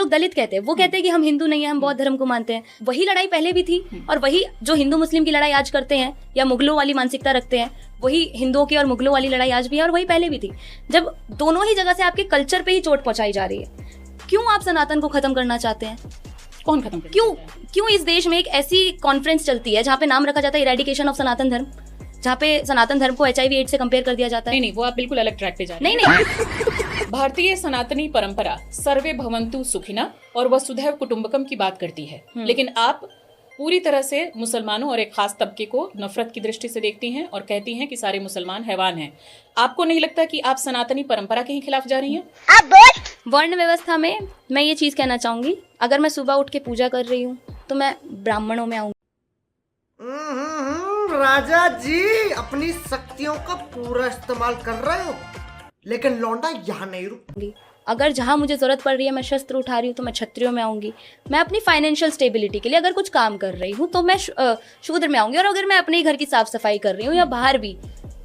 लोग दलित कहते हैं, वो कहते हैं कि हम हिंदू नहीं है, हम बौद्ध धर्म को मानते हैं। वही लड़ाई पहले भी थी, और वही जो हिंदू मुस्लिम की लड़ाई आज करते हैं या मुगलों वाली मानसिकता रखते हैं, वही हिंदुओं की और मुगलों वाली लड़ाई आज भी है और वही पहले भी थी। जब दोनों ही जगह से आपके कल्चर पे ही चोट पहुंचाई जा रही है, क्यों आप सनातन को खत्म करना चाहते हैं? कौन खत्म करना क्यों क्यों इस देश में एक ऐसी कॉन्फ्रेंस चलती है जहाँ पे नाम रखा जाता है इरेडिकेशन ऑफ सनातन धर्म, जहाँ पे सनातन धर्म को HIV एड्स से कंपेयर कर दिया जाता है? नहीं, वो आप बिल्कुल अलग ट्रैक पे जा रहे हैं। नहीं। भारतीय सनातनी परंपरा सर्वे भवन्तु सुखिना और वसुधैव कुटुंबकम की बात करती है, लेकिन आप पूरी तरह से मुसलमानों और एक खास तबके को नफरत की दृष्टि से देखती हैं और कहती हैं कि सारे मुसलमान हैवान हैं। आपको नहीं लगता कि आप सनातनी परंपरा के ही खिलाफ जा रही हैं? वर्ण व्यवस्था में मैं ये चीज कहना चाहूंगी, अगर मैं सुबह उठ के पूजा कर रही हूँ तो मैं ब्राह्मणों में आऊंगी। राजा जी अपनी शक्तियों का पूरा इस्तेमाल कर रहे हो, लेकिन लौंडा यहाँ नहीं रुक। अगर जहाँ मुझे जरूरत पड़ रही है मैं शस्त्र उठा रही हूँ तो मैं क्षत्रियों में आऊंगी। मैं अपनी फाइनेंशियल स्टेबिलिटी के लिए अगर कुछ काम कर रही हूँ तो मैं शूद्र में आऊंगी। और अगर मैं अपने घर की साफ सफाई कर रही हूँ या बाहर भी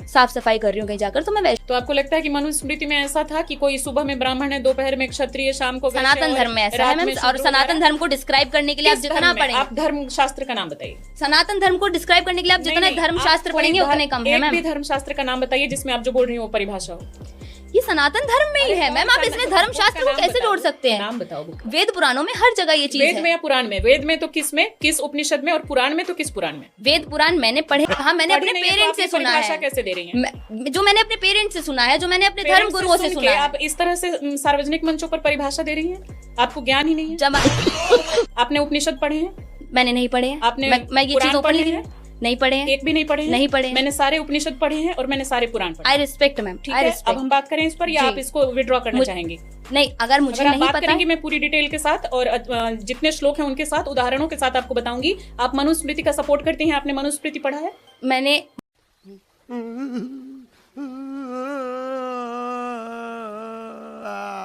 साफ सफाई कर रही हूँ कहीं जाकर तो मैं वैश्य। तो आपको लगता है कि मनुस्मृति में ऐसा था कि कोई सुबह में ब्राह्मण है, दोपहर में क्षत्रिय, शाम को सनातन धर्म में ऐसा है मैम। और सनातन धर्म को डिस्क्राइब करने के लिए आप जितना पढ़ेंगे, आप धर्म शास्त्र का नाम बताइए। सनातन धर्म को डिस्क्राइब करने के लिए आप जितना धर्म शास्त्र पढ़ेंगे उतने कम है मैम। एक भी धर्म शास्त्र का नाम बताइए जिसमें आप जो बोल रही हो वो परिभाषा हो। ये सनातन धर्म में ही है मैम, आप इसमें धर्म शास्त्र को कैसे जोड़ सकते हैं? नाम बताओ। वेद पुराणों में हर जगह ये चीज है। वेद में या पुराण में? वेद में तो किस में, किस उपनिषद में, और पुराण में तो किस पुराण में? वेद पुराण मैंने पढ़े, हाँ मैंने अपने पेरेंट्स से सुना है। कैसे दे रही हैं? जो मैंने अपने पेरेंट्स से सुना है, जो मैंने अपने धर्म गुरुओं से सुना है। आप इस तरह से सार्वजनिक मंचों पर परिभाषा दे रही हैं? आपको ज्ञान ही नहीं है। आपने उपनिषद पढ़े हैं? मैंने नहीं पढ़े हैं। आपने मैं ये चीज पढ़ी है नहीं पढ़े हैं। एक भी नहीं पढ़े हैं? नहीं पढ़े। मैंने सारे उपनिषद पढ़े हैं और मैंने सारे पुराण पढ़े। आई रिस्पेक्ट मैम, ठीक है। अब हम बात करें इस पर या आप इसको विड्रॉ करना चाहेंगे? नहीं, अगर मुझे नहीं बात पता करेंगे मैं पूरी डिटेल के साथ और जितने श्लोक हैं उनके साथ उदाहरणों के साथ आपको बताऊंगी। आप मनुस्मृति का सपोर्ट करते हैं? आपने मनुस्मृति पढ़ा है? मैंने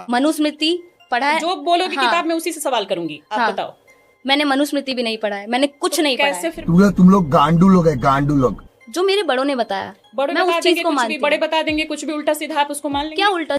मनुस्मृति पढ़ा है। जो बोलोगी किताब में उसी से सवाल करूंगी। आप बताओ। मैंने मनुस्मृति भी नहीं पढ़ा है, मैंने कुछ नहीं पढ़ा है। फिर तुम लोग गांडू लोग है, गांडू लोग। जो मेरे बड़ों ने बताया, बड़े मैं उस चीज को मानती हूँ। बड़े बता देंगे कुछ भी उल्टा सीधा, आप उसको मान लेंगे? क्या उल्टा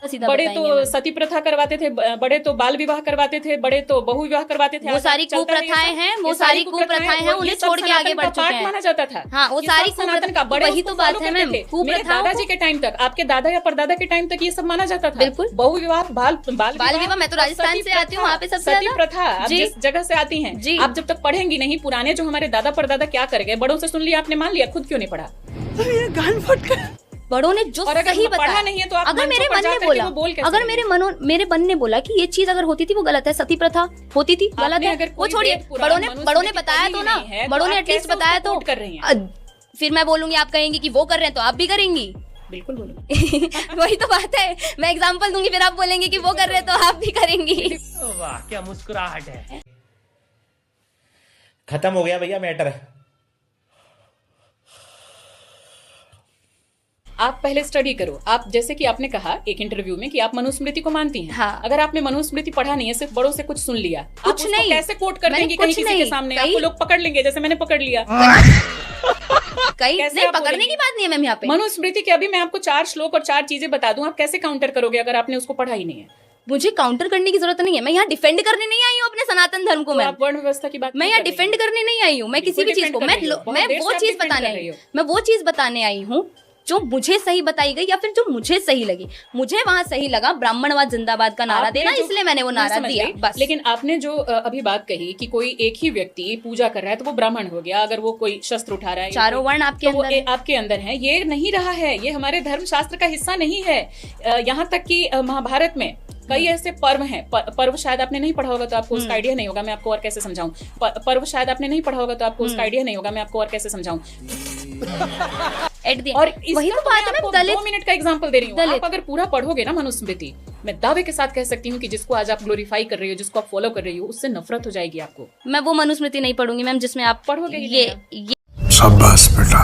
सीधा? बड़े तो सती प्रथा करवाते थे, बड़े तो बाल विवाह करवाते थे, बड़े तो बहु विवाह करवाते थे। वो सारी कुप्रथाएं हैं, वो सारी कुप्रथाएं हैं, उन्हें छोड़ के आगे बढ़ चुके हैं। माना जाता था। हाँ, वो सारी सनातन का बड़े, वही तो बात है मैम। कुप्रथाओं दादाजी के टाइम तक, आपके दादा या परदादा के टाइम तक ये सब माना जाता था। बिल्कुल। बहु विवाह, बाल विवाह। मैं तो राजस्थान से आती हूँ, वहाँ पे सबसे सती प्रथा जिस जगह से आती है, आप जब तक पढ़ेंगी नहीं पुराने जो हमारे दादा परदादा क्या कर गए, बड़ों से सुन लिया आपने, मान लिया, खुद क्यों नहीं पढ़ा? बड़ों ने जो सही बताया नहीं है तो आप अगर मेरे मन ने बोला, अगर मेरे मन ने बोला कि ये चीज अगर होती थी वो गलत है, सती प्रथा होती थी गलत है, वो छोड़िए। बड़ों ने बताया तो ना, बड़ों ने एटलीस्ट बताया तो कर रही हैं। फिर मैं बोलूंगी, आप कहेंगी कि वो कर रहे हैं तो आप भी करेंगी। बिल्कुल बोलो। वही तो बात है, मैं एग्जांपल दूंगी फिर आप बोलेंगे कि वो कर रहे हैं तो आप भी करेंगी। वाह क्या मुस्कुराहट है। खत्म हो गया भैया मैटर। आप पहले स्टडी करो। आप जैसे कि आपने कहा एक इंटरव्यू में कि आप मनुस्मृति को मानती हैं। हाँ। अगर आपने मनुस्मृति पढ़ा नहीं है, सिर्फ बड़ों से कुछ सुन लिया, कुछ आप नहीं, कैसे कोट कर देंगे कहीं किसी के सामने? आपको लोग पकड़ लेंगे जैसे मैंने पकड़ लिया। कहीं नहीं, पकड़ने की बात नहीं है मैम यहाँ पे। मनुस्मृति के अभी मैं आपको 4 श्लोक और 4 चीजें बता दूं, आप कैसे काउंटर करोगे अगर आपने उसको पढ़ा ही नहीं है? मुझे काउंटर करने की जरूरत नहीं है। मैं यहाँ डिफेंड करने नहीं आई हूँ अपने सनातन धर्म को। आप वर्ण व्यवस्था की बात, मैं यहाँ डिफेंड करने नहीं आई हूँ। मैं किसी भी चीज को, मैं वो चीज बताने आई हूँ जो मुझे सही बताई गई या फिर जो मुझे सही लगी। मुझे वहां सही लगा ब्राह्मणवाद जिंदाबाद का नारा देना, इसलिए मैंने वो नारा दिया बस। लेकिन आपने जो अभी बात कही कि कोई एक ही व्यक्ति पूजा कर रहा है तो वो ब्राह्मण हो गया, अगर वो कोई शस्त्र उठा रहा है, चारों वर्ण आपके अंदर है, ये नहीं रहा है, ये हमारे धर्म शास्त्र का हिस्सा नहीं है। यहाँ तक कि महाभारत में कई ऐसे पर्व हैं। पर्व शायद आपने नहीं पढ़ा होगा तो आपको उसका आइडिया नहीं होगा, मैं आपको और कैसे समझाऊं। पर्व शायद आपने नहीं पढ़ा होगा तो आपको उसका आइडिया नहीं होगा, मैं आपको और कैसे समझाऊं। और वही तो बात है, मैं 2 मिनट का एग्जांपल दे रही हूँ। आप अगर पूरा पढ़ोगे ना मनुस्मृति, मैं दावे के साथ कह सकती हूँ कि जिसको आज आप ग्लोरीफाई कर रही हो, जिसको आप फॉलो कर रही हो, उससे नफरत हो जाएगी आपको। मैं वो मनुस्मृति नहीं पढ़ूंगी मैम जिसमें आप पढ़ोगे। ये शाबाश बेटा,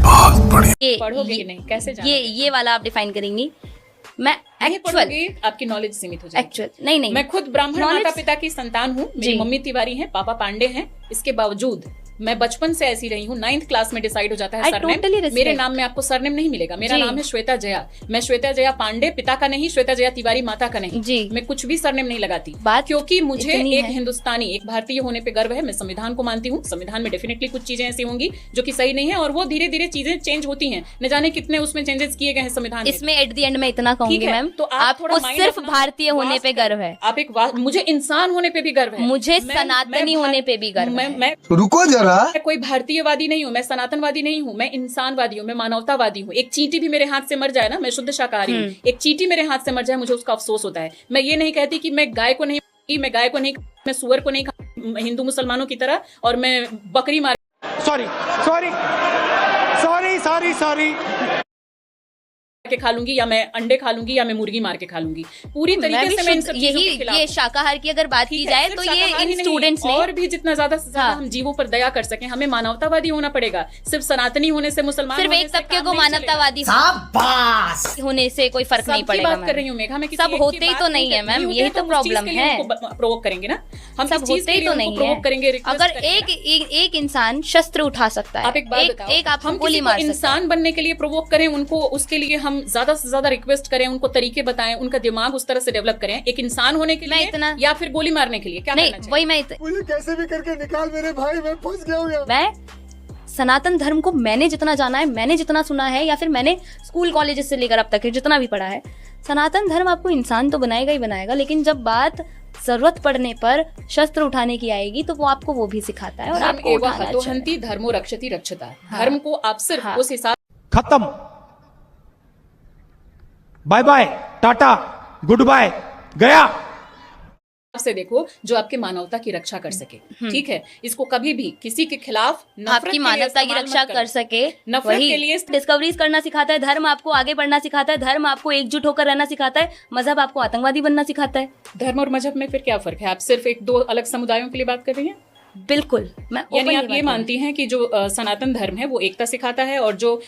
बहुत बढ़िया। पढ़ोगे कि नहीं, कैसे जानो? ये वाला आप डिफाइन करेंगी। मैं एक्चुअल आपकी नॉलेज सीमित हो जाएगी। एक्चुअल नहीं, मैं खुद ब्राह्मण माता पिता की संतान हूँ। मेरी मम्मी तिवारी हैं, पापा पांडे हैं। इसके बावजूद मैं बचपन से ऐसी रही हूँ, 9th क्लास में डिसाइड हो जाता है I सरनेम। totally respect. मेरे नाम में आपको सरनेम नहीं मिलेगा, मेरा जी। नाम है श्वेता जया। मैं श्वेता जया पांडे पिता का नहीं, श्वेता जया तिवारी माता का नहीं। जी। मैं कुछ भी सरनेम नहीं लगाती, बात क्योंकि मुझे इतनी एक है। हिंदुस्तानी, एक भारतीय होने पे गर्व है। मैं संविधान को मानती हूँ, संविधान में डेफिनेटली कुछ चीजें ऐसी होंगी जो कि सही नहीं है, और वो धीरे धीरे चीजें चेंज होती हैं। न जाने कितने उसमें चेंजेस किए गए हैं संविधान में। इसमें एट द एंड में इतना कहूंगी ठीक है, मैम, तो आप थोड़ा आपको mind सिर्फ अपना भारतीय होने वास्ट पे करें। गर्व है, आप एक मुझे इंसान होने पे भी गर्व है, मुझे मैं- सनातनी मैं होने पे भी गर्व है। मैं रुको जरा। मैं कोई भारतीयवादी नहीं हूँ, मैं सनातनवादी नहीं हूँ, मैं इंसानवादी हूँ, मैं मानवतावादी हूँ। एक चींटी भी मेरे हाथ से मर जाए ना, मैं शुद्ध शाकाहारी हूँ, एक चींटी मेरे हाथ से मर जाए मुझे उसका अफसोस होता है। मैं ये नहीं कहती कि मैं गाय को नहीं, मैं सुअर को नहीं हिंदू मुसलमानों की तरह, और मैं बकरी मार sorry sorry sorry sorry sorry के खा लूंगी, या मैं अंडे खा लूंगी, या मैं मुर्गी मार के खा लूंगी। पूरी तरीके से मैं इन सब चीजों के खिलाफ ये हूं। शाकाहार की अगर बात की ठीक है, जाए सिर्फ तो ये शाकाहारी इन नहीं, स्टूडेंट्स ने और भी जितना ज्यादा से ज्यादा हाँ। हम जीवों पर दया कर सकें, हमें मानवतावादी होना पड़ेगा। सिर्फ सनातनी होने से, मुसलमान सिर्फ होने एक से तबके काम को नहीं चलेगा। मानवतावादी शाबाश। होने से कोई फर्क नहीं सबकी पड़ेगा बात कर मैम। रही हूँ मेघा, मैं किसी सब एक की होते ही बात तो नहीं है करती मैम, हूँ, यही तो हम उस चीज प्रॉब्लम के लिए है। उनको प्रोवोक करेंगे ना, हम सब इस चीज होते के ही लिए तो उनको नहीं प्रोवोक है। करेंगे, रिक्वेस्ट अगर करेंगे। एक इंसान शस्त्र उठा सकता है, आप एक बात बताओ, एक आपको हम गोली किसी को मार सकता है। इंसान बनने के लिए प्रोवोक करें उनको, उसके लिए हम ज्यादा से ज्यादा रिक्वेस्ट करें, उनको तरीके बताएं, उनका दिमाग उस तरह से डेवलप करें, एक इंसान होने के मैं लिए इतना- या फिर गोली मारने के लिए क्या नहीं करना चाहिए? वही मुझे कैसे भी करके निकाल मेरे भाई, मैं फंस गया हूँ। मैं सनातन धर्म को मैंने जितना जाना है, मैंने जितना सुना है, या फिर मैंने स्कूल कॉलेजेस से लेकर अब तक के जितना भी पढ़ा है, सनातन धर्म आपको इंसान तो बनाएगा ही बनाएगा, लेकिन जब बात जरूरत पड़ने पर शस्त्र उठाने की आएगी तो वो आपको वो भी सिखाता है, और धर्म आपको एवं उठाना चाहिए। हतोहंति धर्मो रक्षति रक्षता। धर्म को आप सिर्फ हाँ। उस हिसाब खत्म। Bye bye, ta-ta, goodbye, गया। से देखो जो आपके मानवता की रक्षा कर सके। ठीक है, इसको कभी भी किसी के खिलाफ नफरत आपकी के लिए मानवता की इस्तेमाल रक्षा मत कर करो। सके, नफरत वही के लिए डिस्कवरीज करना सिखाता है। धर्म आपको आगे बढ़ना सिखाता है, धर्म आपको एकजुट होकर रहना सिखाता है, मजहब आपको आतंकवादी बनना सिखाता है। धर्म और मजहब में फिर क्या फर्क है? आप सिर्फ एक दो अलग समुदायों के लिए बात कर रही हैं? बिल्कुल, मैं यानी openly आप बात ये कर रही मानती हैं कि जो सनातन धर्म है वो एकता सिखाता है, और जो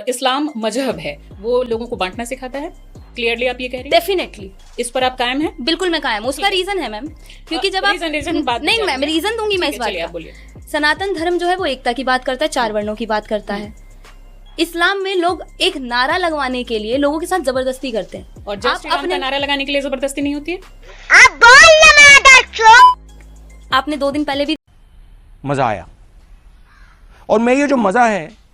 इस्लाम मजहब है वो लोगों को बांटना सिखाता है? क्लियरली आप ये कह रही हूँ। हैं? डेफिनेटली, इस पर आप कायम हैं? बिल्कुल मैं कायम हूँ। उसका रीजन है मैम, क्योंकि जब आप रीजन बात नहीं मैम रीजन दूंगी मैं इस बात चलिए आप का। बोलिए। सनातन धर्म जो है वो एकता की बात करता है, 4 वर्णों की बात करता है। इस्लाम में लोग एक नारा लगवाने के लिए लोगों के साथ जबरदस्ती करते हैं, और जय श्री राम का नारा लगाने के लिए जबरदस्ती नहीं होती है? आपने 2 दिन पहले भी मजा आया, और मैं ये जो मजा है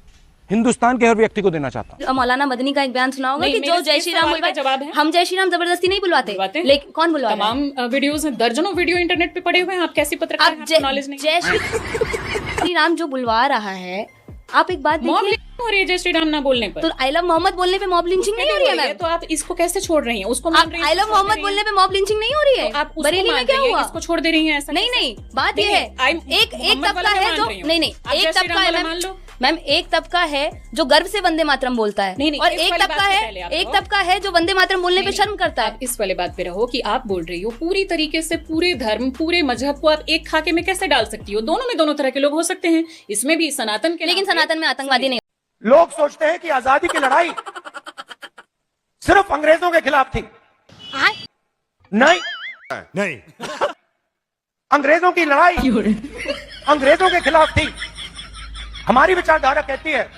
हिंदुस्तान के हर व्यक्ति को देना चाहता हूँ। मौलाना मदनी का एक बयान सुना होगा नहीं, कि मेरे जो जय इस श्री राम सवाल का जवाब बुलवाए, है। हम जय श्री राम जबरदस्ती नहीं बुलवाते बुलवाते, हैं। लेकिन कौन बुलवा रहा है? तमाम वीडियोस हैं, दर्जनों वीडियो इंटरनेट पे पड़े हुए हैं। आप कैसी पत्रकार हैं? आप आपको नॉलेज नहीं जय श्री राम जो बुलवा रहा है, आप एक बात मॉब देखिए, लिंचिंग हो रही है जय श्री राम ना बोलने पर। तो आई लव मोहम्मद बोलने पे मॉब लिंचिंग नहीं हो रही है मैम? तो आप इसको कैसे छोड़ रही हैं? उसको आप मान रही हैं, आई लव इसको छोड़ मोहम्मद रही बोलने हैं। पे मॉब लिंचिंग नहीं हो रही है? तो आप उसको बरेली मान में क्या रही हैं, हुआ? इसको छोड़ दे रही हैं, ऐसा नहीं कैसे? नहीं, बात ये नहीं, है, नहीं, एक मोहम्मद तबका वाला है मैं जो मान रही हूँ। नहीं आप एक जय श्री तबका राम है वाला मान लो। मैम, एक तबका है जो गर्व से वंदे मातरम बोलता है, नहीं, और इस एक वाली तबका बात से है, पहले आप एक रहो। तबका है जो वंदे मातरम बोलने पे नहीं, शर्म करता है। आप इस वाले बात पे रहो कि आप बोल रही हो पूरी तरीके से पूरे धर्म पूरे मजहब को आप एक खाके में कैसे डाल सकती हो? दोनों में दोनों तरह के लोग हो सकते हैं। इसमें भी सनातन के लेकिन नाम पे- सनातन में आतंकवादी नहीं। लोग सोचते हैं कि आजादी की लड़ाई सिर्फ अंग्रेजों के खिलाफ थी। नहीं, अंग्रेजों की लड़ाई अंग्रेजों के खिलाफ थी। हमारी विचारधारा कहती है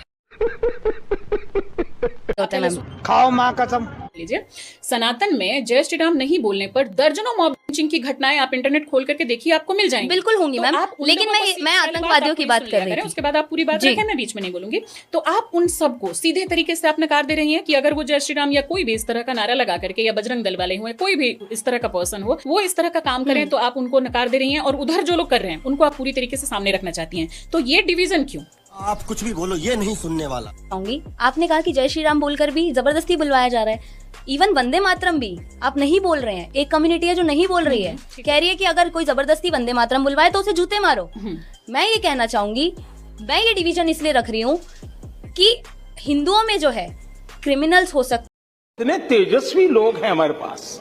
होता है मैम। खाओ माँ कसम। लीजिए, सनातन में जय श्री राम नहीं बोलने पर दर्जनों मॉब लिंचिंग की घटनाएं आप इंटरनेट खोल करके देखिए, आपको मिल जाएंगी। बिल्कुल होंगी तो मैम, आप उन लेकिन लोगों को मैं पहली आतंकवादियों आप की पूरी बात सुन कर लिया रही करें, थी। उसके बाद आप पूरी बात जी। रखें, मैं बीच में नहीं बोलूंगी। तो आप उन सबको सीधे तरीके से आप नकार दे रही हैं कि अगर वो जय श्री राम या कोई भी इस तरह का नारा लगा करके, या बजरंग दल वाले हुए, कोई भी इस तरह का पर्सन हो, वो इस तरह का काम करें तो आप उनको नकार दे रही हैं, और उधर जो लोग कर रहे हैं उनको आप पूरी तरीके से सामने रखना चाहती हैं। तो ये डिवीजन क्यों? आप कुछ भी बोलो, ये नहीं सुनने वाला। कहूंगी, आपने कहा कि जय श्री राम बोलकर भी जबरदस्ती बुलवाया जा रहा है। इवन वंदे मातरम भी आप नहीं बोल रहे हैं, एक कम्युनिटी है जो नहीं बोल रही है, कह रही है कि अगर कोई जबरदस्ती वंदे मातरम बुलवाए तो उसे जूते मारो। मैं ये कहना चाहूंगी, मैं ये डिवीजन इसलिए रख रही हूँ कि हिंदुओं में जो है क्रिमिनल्स हो सकते कितने तेजस्वी लोग हैं हमारे पास,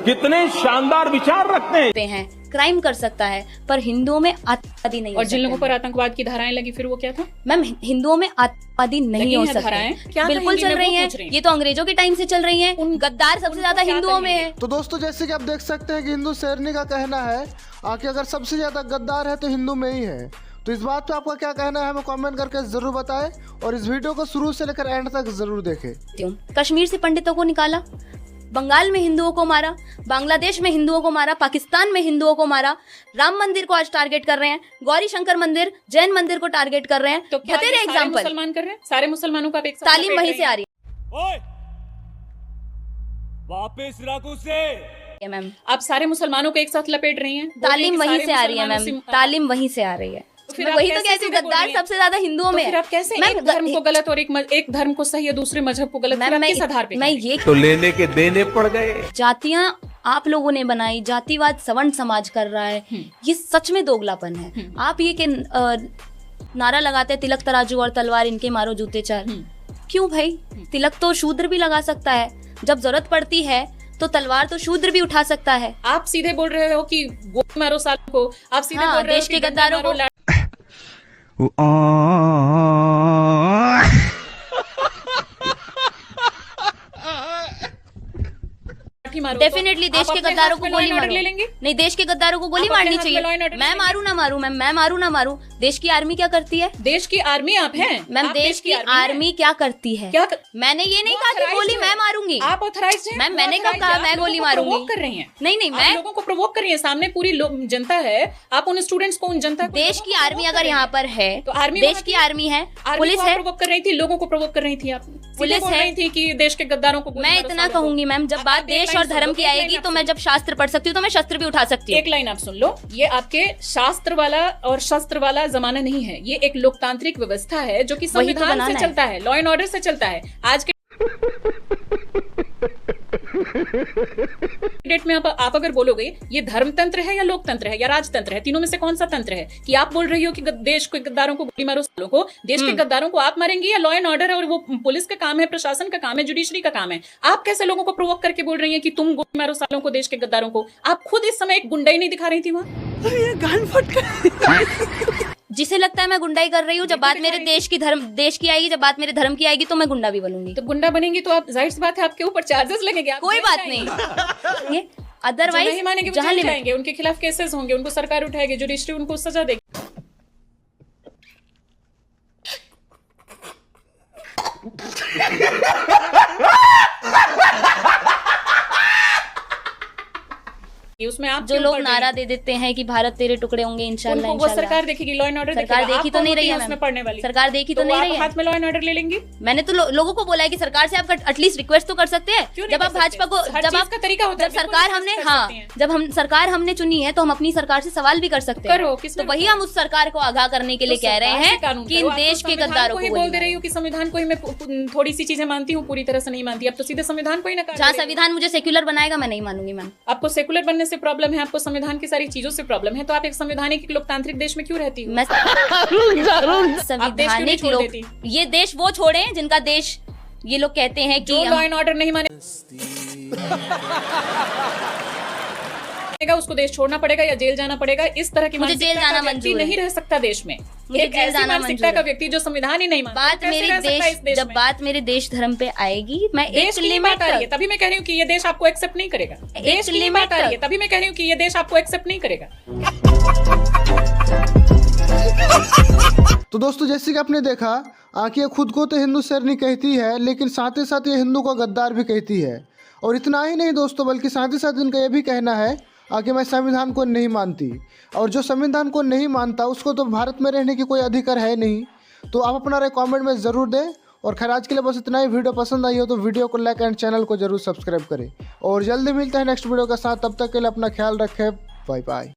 कितने शानदार विचार रखते हैं, क्राइम कर सकता है, पर हिंदुओं में आतंकवादी नहीं हो और जिन सकते लोगों पर आतंकवाद की धाराएं लगी फिर वो क्या था? मैम, हिंदुओं में आतंकवादी नहीं लगी हो हैं धाराएं? सकते। क्या बिल्कुल कहेंगी, चल मैं रही वो हैं, पूछ रही हूँ। ये तो अंग्रेजों के टाइम से चल रही हैं। गद्दार सबसे ज्यादा क्या हिंदुओं में कहेंगे? है। तो दोस्तों, जैसे कि आप देख सकते हैं कि हिंदू शेरनी का कहना है कि अगर सबसे ज्यादा गद्दार है तो हिंदू में ही है। तो इस बात पे आपका क्या कहना है हमें कमेंट करके जरूर बताएं और इस वीडियो को शुरू से लेकर एंड तक जरूर देखें। कश्मीर से पंडितों को निकाला, बंगाल में हिंदुओं को मारा, बांग्लादेश में हिंदुओं को मारा, पाकिस्तान में हिंदुओं को मारा, राम मंदिर को आज टारगेट कर रहे हैं, गौरी शंकर मंदिर, जैन मंदिर को टारगेट कर रहे हैं। तो क्या बतेरे ये सारे एग्जाम्पल मुसलमान कर रहे हैं? सारे मुसलमानों का आप एक साथ तालीम लपेट वहीं रहे से आ हैं। रही वापस इलाकों से है मैम, आप सारे मुसलमानों को एक साथ लपेट रही हैं। तालीम बोल रही वहीं हैं कि से आ रही है सारे मैम, मुसलमानों तालीम वहीं से आ रही है। फिर मैं आप वही तो कैसे कहती हूँ सीधे बोल गद्दार रही हैं? सबसे ज्यादा हिंदुओं में फिर आप कैसे मैम, एक धर्म को गलत और एक धर्म को सही या दूसरे मजहब को गलत, फिर आप किस आधार पे मैं कह रही हैं? ये तो लेने के देने पड़ गए। जातियां आप लोगों ने बनाई, जातिवाद सवर्ण समाज कर रहा है, ये सच में दोगलापन है। आप ये कि नारा लगाते हैं तिलक तराजू और तलवार इनके मारो जूते चार, क्यों भाई? तिलक तो शूद्र भी लगा सकता है, जब जरूरत पड़ती है तो तलवार तो शूद्र भी उठा सकता है। आप सीधे बोल रहे हो कि गोली मारो सालों को, आप सीधे हाँ, बोल रहे हो देश कि के गद्दारों को। डेफिनेटली देश के गद्दारों को गोली मारो। ले लेंगे। नहीं, देश के गद्दारों को गोली आप अपने मारनी हाथ में law and चाहिए। order मैं ले मारू ना मारू मैम, मैं मारू ना मारू, देश की आर्मी क्या करती है? देश की आर्मी आप हैं मैम, आप देश की आर्मी क्या करती है? क्या मैंने ये नहीं कहा कि गोली मैं मारूंगी। आप ऑथराइज्ड हैं। मैम, मैंने कब कहा मैं गोली मारूंगी? प्रोवोक कर रही हैं। नहीं नहीं, आप मैं लोगों को प्रोवोक कर रही हैं, सामने पूरी जनता है, आप उन स्टूडेंट्स को, उन जनता को, देश की आर्मी अगर यहाँ पर है तो आर्मी देश की आर्मी है, पुलिस है, प्रोवोक कर रही थी, लोगों को प्रोवोक कर रही थी, आप पुलिस बोल है। रही थी कि देश के गद्दारों को गोली मैं मारो इतना सालों को। कहूंगी मैम, जब आप बात एक देश लाइन और सुन धर्म लो, की एक लाइन आएगी आप तो सुन मैं लो। जब शास्त्र पढ़ सकती हूँ तो मैं शस्त्र भी उठा सकती हूँ। एक लाइन आप सुन लो, ये आपके शास्त्र वाला और शस्त्र वाला जमाना नहीं है, ये एक लोकतांत्रिक व्यवस्था है जो कि वही तो संविधान से बनाना है। चलता है, लॉ एंड ऑर्डर से चलता है। आज के डेट में आप अगर बोलोगे ये धर्मतंत्र है या लोकतंत्र है या राजतंत्र है, तीनों में से कौन सा तंत्र है? कि आप बोल रही हो कि देश के गद्दारों को गोली मारो सालों को, देश के गद्दारों को आप मारेंगी, या लॉ एंड ऑर्डर और वो पुलिस का काम है, प्रशासन का काम है, जुडिशरी का काम है? आप कैसे लोगों को प्रोवोक करके बोल रही हैं कि तुम गोली मारो सालों को, देश के गद्दारों को? आप खुद इस समय एक गुंडाई नहीं दिखा रही थी वहां? जिसे लगता है मैं गुंडाई कर रही हूँ, जब बात मेरे देश की आएगी, जब बात मेरे धर्म की आएगी तो मैं गुंडा भी बनूंगी। तो गुंडा बनेंगी तो आप, जाहिर सी बात है, आपके ऊपर चार्जेस लगेंगे। आप कोई जेल बात जाएंगे। नहीं, ये जो अदरवाइज नहीं मानेंगे वो जहाँ जेल limit- जाएंगे, उनके खिलाफ केसेस होंगे, उनको सरकार उठाएगी, जुडिशरी उनको सजा देगी। उसमें आप जो क्यों लोग पढ़ रही नारा हैं? दे देते हैं कि भारत तेरे टुकड़े होंगे इंशाल्लाह, उनको वो इंशाल्लाह। सरकार देखेगी, लॉ एंड ऑर्डर सरकार देखी तो नहीं रही है उसमें मैम। पढ़ने वाली सरकार देखी तो नहीं आप रही है। हाथ में लॉ एंड ऑर्डर ले लेंगी। मैंने तो लोगों को बोला है कि सरकार से आप एटलीस्ट रिक्वेस्ट तो कर सकते हैं। क्यों नहीं जब आप कर भाजपा को सकते? हर जब चीज आप का तरीका होता है, जब बिल्कुल सरकार रिक्वेस्ट हमने कर सकते हैं। जब हम सरकार हमने चुनी है तो हम अपनी सरकार से सवाल भी कर सकते हैं। करो, किसने तो वही हम उस सरकार को आगाह करने के लिए तो कह रहे सरकार से हैं कानून कि करो। इन आप तो देश के संविधान गद्दारों को ही को बोल गोली दे रही मारो। हो कि संविधान को ही मैं थोड़ी सी चीजें मानती हूँ, पूरी तरह से नहीं मानती। अब तो सीधे संविधान को ही नकार जहाँ रही हो। संविधान मुझे सेक्युलर बनाएगा मैं नहीं मानूंगी मैम। आपको सेकुलर बनने से प्रॉब्लम है, आपको संविधान की सारी चीजों से प्रॉब्लम है, तो आप एक संवैधानिक लोकतांत्रिक देश में क्यों रहती हो? मैं संविधानिक छोड़ लोग देती? ये देश वो छोड़े जिनका देश ये लोग कहते हैं जो कि लॉ एंड ऑर्डर नहीं मानेगा उसको देश छोड़ना पड़ेगा या जेल जाना पड़ेगा। इस तरह की मुझे मानसिकता जेल जाना का व्यक्ति मंजूर है। नहीं रह सकता देश में। मुझे एक जेल ऐसी जाना मानसिकता मंजूर का है। व्यक्ति जो संविधान ही नहीं मानता, बात कैसे मेरे रह सकता है इस देश जब में? बात मेरे देश धर्म पे आएगी मैं देश एक की ही लिमिट बात आ रही है, तक तभी मैं कह रही हूँ कि ये देश आपको एक्सेप्ट नहीं करेगा। देश की ही लिमिट बात आ रही है, तक। तभी मैं कह रही हूँ कि ये देश आपको एक्सेप्ट नहीं करेगा। तो दोस्तों जैसे कि आपने देखा कि ये खुद को तो हिंदू शेरनी कहती है लेकिन साथ ही साथ ये हिंदू को गद्दार भी कहती है। और इतना ही नहीं दोस्तों, बल्कि साथ ही साथ इनका ये भी कहना है कि मैं संविधान को नहीं मानती, और जो संविधान को नहीं मानता उसको तो भारत में रहने की कोई अधिकार है नहीं। तो आप अपना राय कमेंट में ज़रूर दें। और खैर आज के लिए बस इतना ही। वीडियो पसंद आई हो तो वीडियो को लाइक एंड चैनल को जरूर सब्सक्राइब करें। और जल्दी मिलते हैं नेक्स्ट वीडियो के साथ, तब तक के लिए अपना ख्याल रखें। Bye bye.